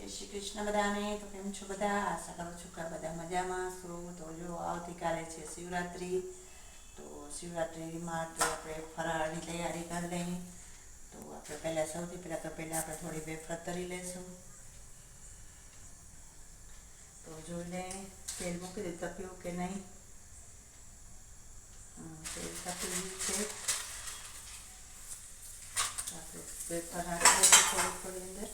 જય શ્રી કૃષ્ણ બધાને. તો કેમ છો બધા? આશા કરું છું કે બધા મજામાં છો. તો જો આવતીકાલે છે શિવરાત્રિ. તો શિવરાત્રિમાં તો આપણે ફરાળની તૈયારી કરી લઈએ. તો આપણે સૌથી પહેલાં આપણે થોડી વેફર તળી લઈશું. તો જોઈને તેલ મૂકી દે તપ્યું કે નહીં. તેલ તપી ગયું છે. આપણે વેફર નાખી દઈશું થોડી અંદર.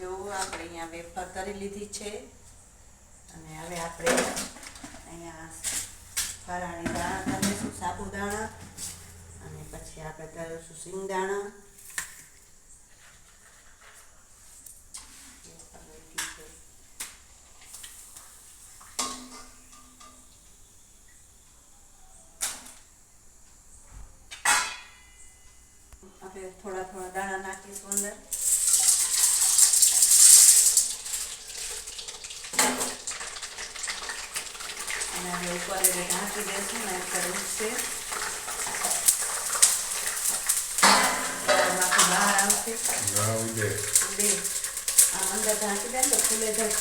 જો આપણે અહીંયા વેફર તળી લીધી છે અને હવે આપણે અહીંયા ફરાળી દાણા તળીશું, સાબુદાણા, અને પછી આપણે તળીશું સિંગદાણા. આપણે થોડા થોડા દાણા નાખીશું અંદર. અને હવે ઉપર ઢાંકી દઈશું ને ઉપર ઉઠશે, માંથી બહાર આવશે. આમ અંદર ઢાંકી દે ને તો ફૂલે જાય.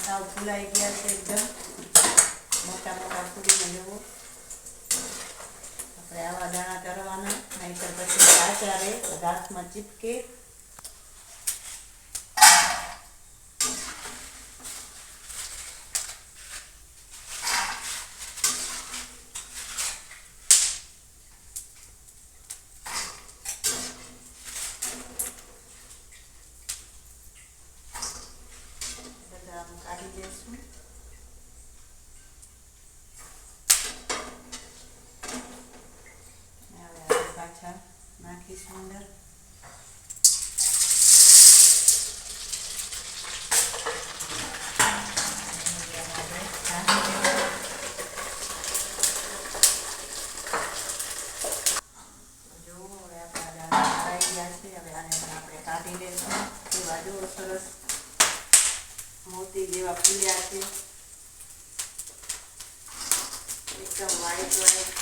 સાવ ફૂલાઈ ગયા છે, એકદમ મોટા મોટા ફૂલીને જુઓ. આપણે આવા દાણા કરવાના, નહીંતર પછી કાચા રહે, હાથમાં ચીપકે. કાઢી દઈશું. હવે આપણે પાછા નાખીશું અંદર. જો હવે આપણા દાણા ફરાઈ ગયા છે. હવે આને આપણે કાઢી લઈશું. એવા જો સરસ મોતી જેવા ફૂલ્યા છે, એકદમ વ્હાઈટ વ્હાઈટ.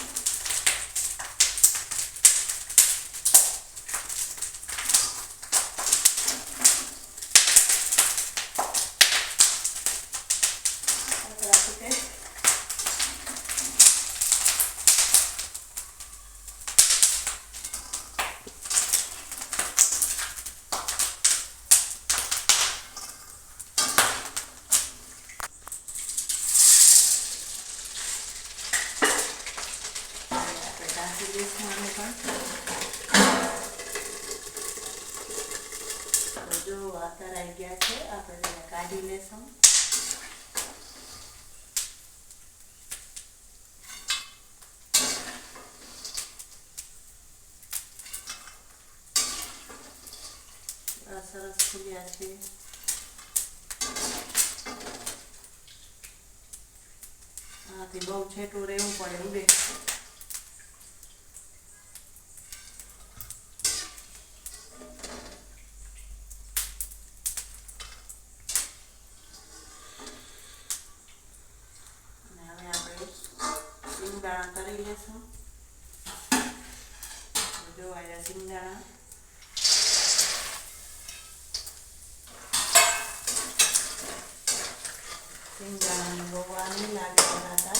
જો આ તરાઈ ગયા છે, આપણે તેને કાઢી લેશું. સરસ ફૂલ્યા છે. આથી બહુ છેટું રહેવું પડે ઉડે. સિંગદાણા કરી લેશું. જો આ સિંગદાણા. સિંગદાણાની બહુ વાર નહીં લાગે બનાવતા.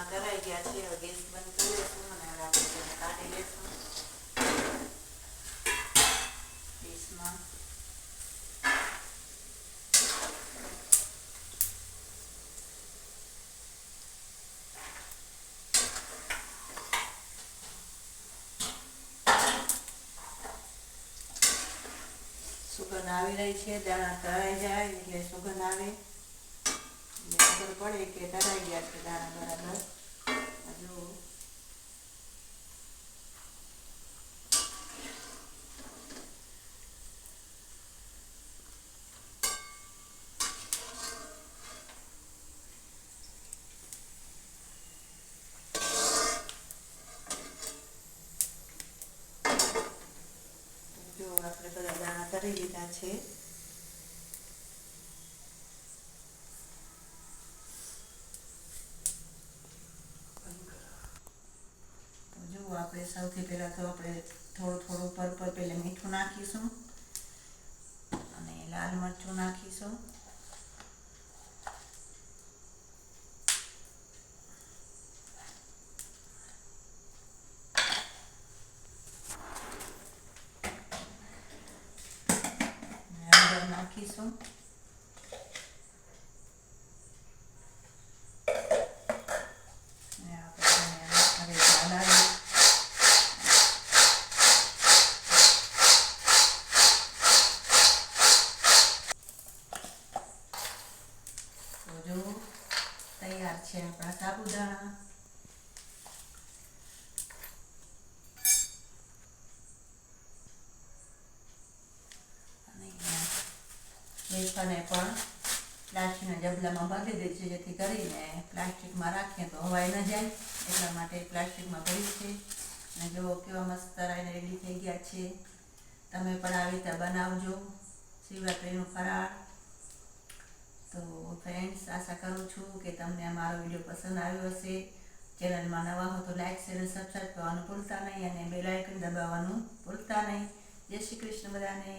દાણા કરાઈ ગયા છે. હવે ગેસ બંધ કરી દઈશું અને હવે આપણે તેને કાઢી લઈશું ડીશમાં. સુગંધ આવી રહી છે. દાણા તળાઈ જાય એટલે સુગંધ આવે એટલે ખબર પડે કે તળાઈ ગયા છે દાણા બરાબર. હજુ આપણે બધા દાણા તળી લીધા છે. જો આપણે સૌથી પહેલા તો આપણે થોડું ઉપર પહેલા મીઠું નાખીશું અને લાલ મરચું નાખીશું. નાખીશું તો જો તૈયાર છે આપણા સાબુદાણા. વેફરને પણ પ્લાસ્ટિકના ડબલામાં બાંધી દે છે જેથી કરીને પ્લાસ્ટિકમાં રાખીએ તો હવાઈ ન જાય એટલા માટે પ્લાસ્ટિકમાં ભરી છે. અને જો કેવા મસ્ત તળાઈને રેડી થઈ ગયા છે. તમે પણ આવી રીતે બનાવજો શિવરાત્રિનું ફરાળ. તો ફ્રેન્ડ્સ, આશા કરું છું કે તમને મારો વિડીયો પસંદ આવ્યો હશે. ચેનલમાં નવા હો તો લાઈક શેર અને સબસ્ક્રાઈબ કરવાનું ભૂલતા નહીં અને બેલ આઇકન દબાવવાનું ભૂલતા નહીં. જય શ્રી કૃષ્ણ બધાને.